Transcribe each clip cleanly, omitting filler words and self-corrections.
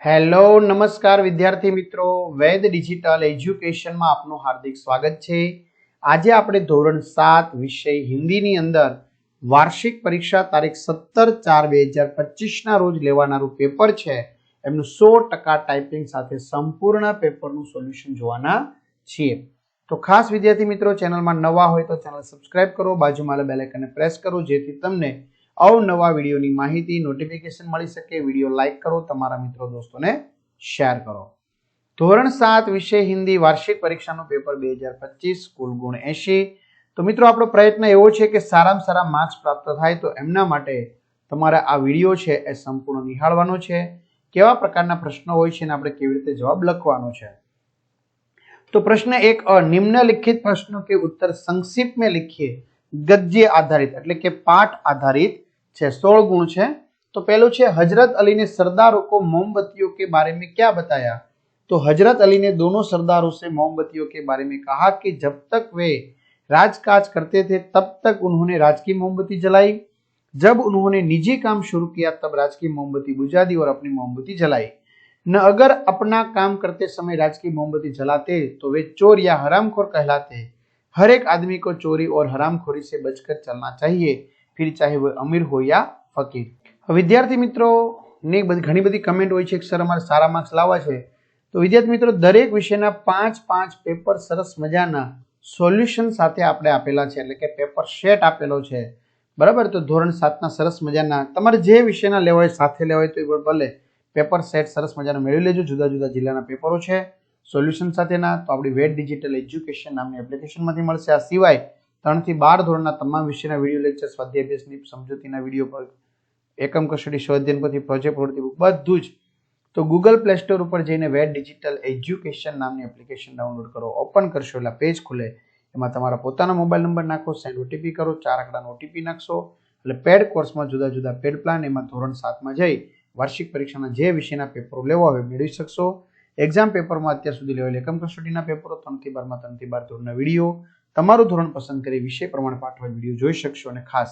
Hello નમસ્કાર વિદ્યાર્થી મિત્રો, વેદ ડિજિટલ એજ્યુકેશનમાં આપનું હાર્દિક સ્વાગત છે। આજે આપણે ધોરણ 7 વિષય હિન્દીની અંદર વાર્ષિક પરીક્ષા તારીખ 17/4/2025 ના રોજ લેવાનારું પેપર છે એમનું 100% ટાઈપિંગ સાથે સંપૂર્ણ પેપરનું સોલ્યુશન જોવાના છીએ। તો ખાસ વિદ્યાર્થી મિત્રો, ચેનલમાં નવા હોય તો ચેનલ સબસ્ક્રાઇબ કરો, બાજુમાં બેલ આઇકનને પ્રેસ કરો જેથી તમને અવનવા વિડીયોની માહિતી નોટિફિકેશન મળી શકે। વિડીયો લાઈક કરો, તમારા મિત્રો દોસ્તોને શેર કરો। ધોરણ 7 વિષય હિન્દી વાર્ષિક પરીક્ષાનું પેપર 2025, કુલ ગુણ 80। તો મિત્રો, આપણો પ્રયત્ન એવો છે કે સારામાં સારા માર્ક્સ પ્રાપ્ત થાય, તો એમના માટે તમારે આ વિડીયો છે એ સંપૂર્ણ નિહાળવાનો છે। કેવા પ્રકારના પ્રશ્નો હોય છે અને આપણે કેવી રીતે જવાબ લખવાનો છે। तो प्रश्न 1, निम्नलिखित प्रश्नों के उत्तर संक्षिप्त में लिखिए, गद्य आधारित એટલે કે પાઠ આધારિત છે। 16 गुण છે। तो पहलो છે, हजरत अली ने सरदारों को मोमबत्तियों के बारे में क्या बताया? तो हजरत अली ने दोनों सरदारों से मोमबत्तियों के बारे में कहा कि जब तक वे राजकाज करते थे तब तक उन्होंने राज की मोमबत्ती जलाई, जब उन्होंने निजी काम शुरू किया तब राज की मोमबत्ती बुझा दी और अपनी मोमबत्ती जलाई। न अगर अपना काम करते समय राज की मोमबत्ती जलाते तो वे चोर या हरामखोर कहलाते। हर एक आदमी को चोरी और हरामखोरी से बचकर चलना चाहिए, फिर चाहे वह अमीर हो या फकीर। विद्यार्थी मित्रों ने घणी बधी कमेंट होय छे कि सर अमारे सारा मार्क्स लावा छे। तो विद्यार्थी मित्रों, दरेक विषयना 5-5 पेपर सरस मजाना सोल्यूशन साथे आपणे आपेला छे, એટલે કે પેપર સેટ આપેલો છે, બરાબર। તો ધોરણ 7 ના સરસ મજાના તમારે જે વિષયના લેવા હોય સાથે લેવા હોય તો ભલે પેપર સેટ સરસ મજાનો મેળવી લેજો। જુદા જુદા જિલ્લાના પેપરો છે સોલ્યુશન સાથેના, તો આપણી વેદ ડિજિટલ એજ્યુકેશન નામની એપ્લિકેશનમાંથી મળશે। આ સિવાય 3 થી 12 ધોરણના તમામ વિષયના વિડીયો લેક્ચર, સ્વાધ્યાય અભ્યાસની સમજૂતીના વિડીયો પર, એકમ કસોટી, સ્વાધ્યાય પોથી, પ્રોજેક્ટ પ્રવૃત્તિ બુક બધું જ। તો ગૂગલ પ્લે સ્ટોર ઉપર જઈને વેદ ડિજિટલ એજ્યુકેશન નામની એપ્લિકેશન ડાઉનલોડ કરો। ઓપન કરશો એટલે પેજ ખુલે, એમાં તમારા પોતાનો મોબાઈલ નંબર નાખો, સેન્ડ ઓટીપી કરો, 4 આંકડાનો ઓટીપી નાખશો એટલે પેડ કોર્સમાં જુદા જુદા પેડ પ્લાન, એમાં ધોરણ 7 માં જઈ વાર્ષિક પરીક્ષાના જે વિષયના પેપરો લેવા હોય મેળવી શકશો। એક્ઝામ પેપરમાં અત્યાર સુધી લેવાયેલ એકમ કસોટીના પેપરો 3 થી 12 માં 3 થી 12 ધોરણના વિડીયો, તમારું ધોરણ પસંદ કરી વિષય પ્રમાણે પાઠવા વિડીયો જોઈ શકશો। અને ખાસ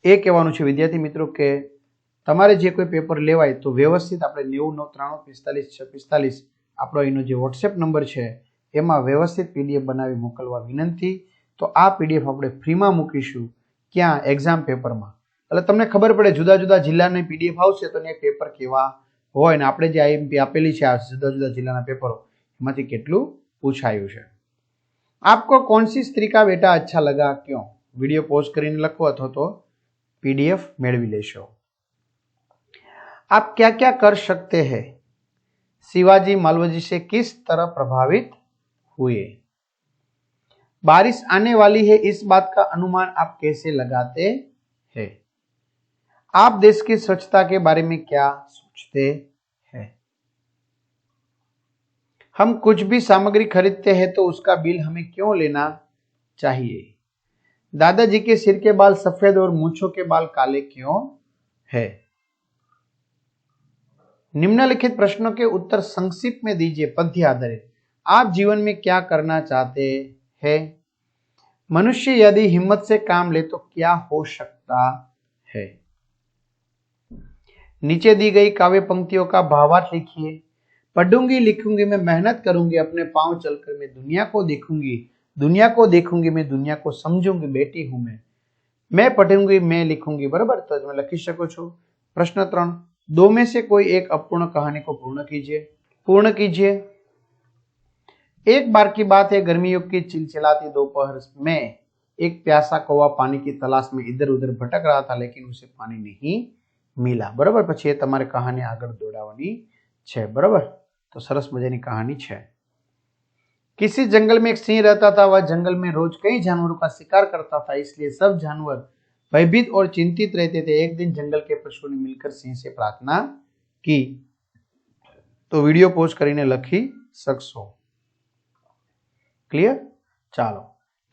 એ કહેવાનું છે વિદ્યાર્થી મિત્રો કે તમારે જે કોઈ પેપર લેવાય તો વ્યવસ્થિત આપણે 9093454645 આપણો એનો જે વોટ્સએપ નંબર છે એમાં વ્યવસ્થિત પીડીએફ બનાવી મોકલવા વિનંતી। તો આ પીડીએફ આપણે ફ્રીમાં મૂકીશું, ક્યાં? એક્ઝામ પેપરમાં। એટલે તમને ખબર પડે જુદા જુદા જિલ્લાની પીડીએફ આવશે તો એ પેપર કેવા હોય ને આપણે જે આઈએમપી આપેલી છે આ જુદા જુદા જિલ્લાના પેપરો એમાંથી કેટલું પૂછાયું છે। આપકો कौन सी स्त्री का बेटा अच्छा लगा क्यों? વિડિયો પોઝ કરીને લખો અથવા તો પીડીએફ મેળવી લેશો। आप क्या क्या कर सकते हैं? शिवाजी मालवजी से किस तरह प्रभावित हुए? बारिश आने वाली है, इस बात का अनुमान आप कैसे लगाते हैं? आप देश की स्वच्छता के बारे में क्या सोचते हैं? हम कुछ भी सामग्री खरीदते हैं तो उसका बिल हमें क्यों लेना चाहिए? दादाजी के सिर के बाल सफेद और मूंछों के बाल काले क्यों है? निम्नलिखित प्रश्नों के उत्तर संक्षिप्त में दीजिए, पद्य आधारित। आप जीवन में क्या करना चाहते हैं? मनुष्य यदि हिम्मत से काम ले तो क्या हो सकता है? नीचे दी गई काव्य पंक्तियों का भावार्थ लिखिए। पढ़ूंगी लिखूंगी मैं मेहनत करूंगी, अपने पांव चलकर मैं दुनिया को देखूंगी, दुनिया को देखूंगी मैं दुनिया को समझूंगी, बेटी हूं मैं पढ़ूंगी मैं लिखूंगी। बराबर, तो તમે લખી શકો છો। प्रश्न 3, दो में से कोई एक अपूर्ण कहानी को पूर्ण कीजिए। एक बार की बात है, गर्मियों की चिलचिलाती दोपहर में एक प्यासा कौवा पानी की तलाश में इधर उधर भटक रहा था, लेकिन उसे पानी नहीं मिला। बराबर, પછી એ તમારે કહાની આગળ દોડાવવાની છે। बराबर, तो सरस मजानी कहानी है। किसी जंगल में एक सिंह रहता था, वह जंगल में रोज कई जानवरों का शिकार करता था, इसलिए सब जानवर भयभीत और चिंतित रहते थे। एक दिन जंगल के पशुओं ने मिलकर सिंह से प्रार्थना की। तो वीडियो पोज करीने लखी सकशो। क्लियर? चलो,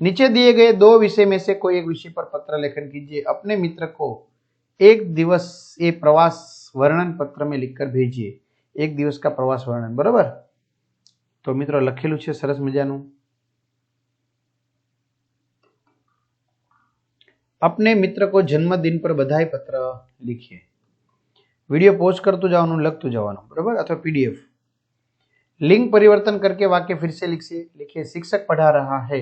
नीचे दिए गए 2 विषय में से कोई एक विषय पर पत्र लेखन कीजिए। अपने मित्र को एक दिवस ये प्रवास वर्णन पत्र में लिखकर भेजिए। एक दिवस का प्रवास वर्णन। बराबर, तो मित्रों लखेलू है सरस मजानु। अपने मित्र को जन्मदिन पर बधाई पत्र लिखिए। वीडियो पॉज करतु जवानुं लखतु जवानुं बराबर अथवा पीडीएफ। लिंग परिवर्तन करके वाक्य फिर से लिखिए। शिक्षक पढ़ा रहा है,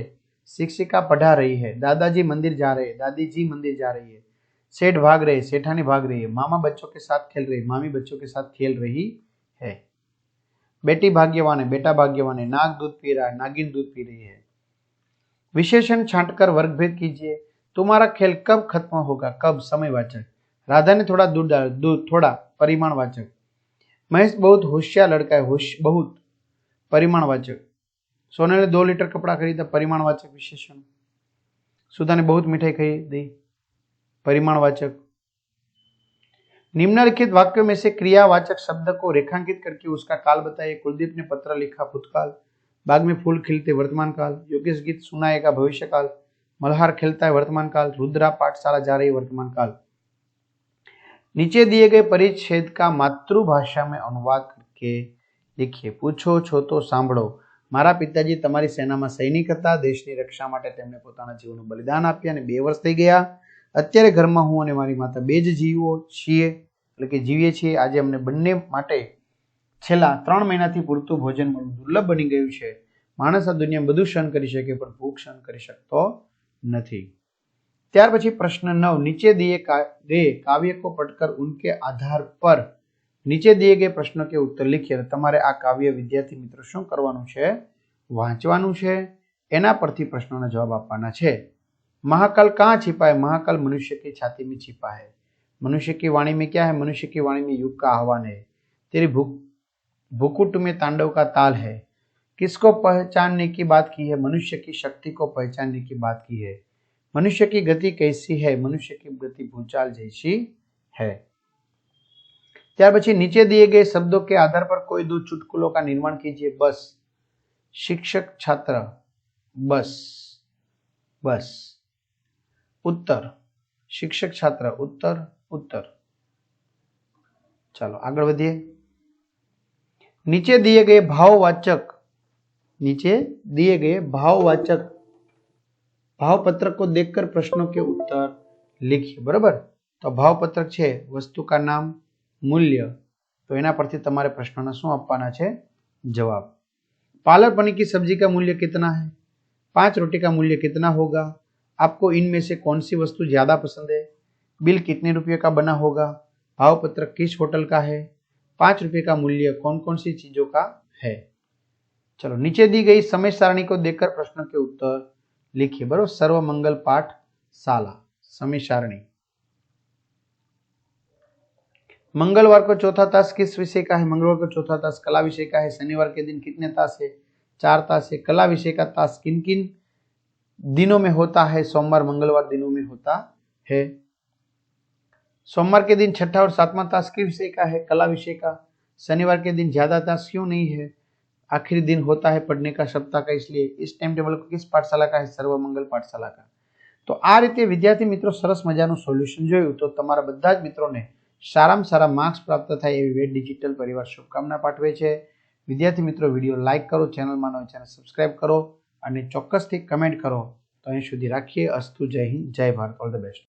शिक्षिका पढ़ा रही है, दादाजी मंदिर जा रहे हैं, दादी जी मंदिर जा रही है, सेठ भाग रहे, सेठानी भाग रही है, मामा बच्चों के साथ खेल रही, मामी बच्चों के साथ खेल रही है। बेटी भाग्यवान है, बेटा भाग्यवान है, नाग दूध पी रहा है, नागिन दूध पी रही है। विशेषण छांटकर वर्गभेद कीजिए। तुम्हारा खेल कब खत्म होगा? कब समयवाचक। राधा ने थोड़ा दूध डाला, दूध थोड़ा परिमाणवाचक। महेश बहुत होशियार लड़का है, बहुत परिमाणवाचक। सोने ने 2 लीटर कपड़ा खरीदा, परिमाणवाचक विशेषण। सुधा ने बहुत मिठाई खरीदी, परिमाणवाचक। निम्नलिखित वाक्यों में से क्रियावाचक शब्द को रेखांकित करके उसका काल बताइए। कुलदीप ने पत्र लिखा, भूतकाल। बाग में फूल खिलते, वर्तमान काल। योगेश गीत सुनाएगा, भविष्य काल। मल्हार खेलता है, वर्तमान काल। रुद्रा पाठशाला जा रही, वर्तमान काल। नीचे दिए गए परिच्छेद का मातृभाषा में अनुवाद करके लिखिए। पूछो છો તો સાંભળો। મારા પિતાજી તમારી સેનામાં સૈનિક હતા, દેશની રક્ષા માટે તેમણે પોતાના જીવનનું બલિદાન આપ્યા અને 2 વર્ષ થઈ ગયા। અત્યારે ઘરમાં હું અને મારી માતા 2 જ જીવો છીએ, એટલે કે જીવીએ છીએ। આજે અમને બંને માટે છેલ્લા 3 મહિનાથી પૂરતું ભોજન મળવું દુર્લભ બની ગયું છે। માણસ આ દુનિયામાં બધું સહન કરી શકે પણ ભૂખ સહન કરી શકતો નથી। ત્યાર પછી પ્રશ્ન 9, नीचे दिए गए काव्य को पढ़कर उनके आधार पर नीचे दिए गए प्रश्नों के उत्तर लिखिए। તમારે આ કાવ્ય વિદ્યાર્થી મિત્રો શું કરવાનું છે? વાંચવાનું છે, એના પરથી પ્રશ્નોના જવાબ આપવાના છે। महाकाल कहाँ छिपा है? महाकाल मनुष्य की छाती में छिपा है। मनुष्य की वाणी में क्या है? मनुष्य की वाणी में युग का आह्वान है। तेरी भुकुट में तांडव का ताल है। किसको पहचानने की बात की है? मनुष्य की शक्ति को पहचानने की बात की है। मनुष्य की गति कैसी है? मनुष्य की गति भूचाल जैसी है। त्यार पछी नीचे दिए गए शब्दों के आधार पर कोई 2 चुटकुलों का निर्माण कीजिए। बस, शिक्षक छात्र, बस, बस। उत्तर, शिक्षक छात्र, उत्तर, उत्तर। चलो आगे बढ़िए। नीचे दिए गए भाववाचक भावपत्रक को देखकर प्रश्नों के उत्तर लिखिए। बराबर, तो भावपत्रक छे वस्तु का नाम, मूल्य, तो एना परथी तमारे प्रश्नोना शुं आपवाना छे? जवाब। पालक पनीर की सब्जी का मूल्य कितना है? 5 रोटी का मूल्य कितना होगा? आपको इनमें से कौन सी वस्तु ज्यादा पसंद है? बिल कितने रुपये का बना होगा? भावपत्रक किस होटल का है? 5 रुपये का मूल्य कौन कौन सी चीजों का है? चलो नीचे दी गई समय सारणी को देखकर प्रश्नों के उत्तर लिखिए। बराबर, सर्वमंगल पाठशाला समय सारणी। मंगलवार को चौथा तास किस विषय का है? मंगलवार को चौथा तास कला विषय का है। शनिवार के दिन कितने तास है? 4 तास है। कला विषय का तास किन किन दिनों में होता है? सोमवार मंगलवार दिनों में होता है। सोमवार के दिन 6ठा और 7वां तास किस विषय का है? कला विषय का। शनिवार के दिन ज्यादा तास क्यों नहीं है? आखिरी दिन होता है पढ़ने का सप्ताह का, इसलिए। इस टाइम टेबल को किस पाठशाला का है? सर्वमंगल पाठशाला का। तो आ रीते विद्यार्थी मित्रों सरस मजाનું સોલ્યુશન જોયું તો તમારા બધા જ મિત્રોને સારામાં સારા માર્ક્સ પ્રાપ્ત થાય એવી વેદ ડિજિટલ પરિવાર શુભકામના પાઠવે છે। વિદ્યાર્થી મિત્રો વિડીયો લાઈક કરો, ચેનલમાં નવા ચેનલ સબસ્ક્રાઇબ કરો અને ચોક્કસથી કમેન્ટ કરો। તો અહીં સુધી રાખીએ। અસ્તુ, જય હિન્દ, જય ભારત, ઓલ ધ બેસ્ટ।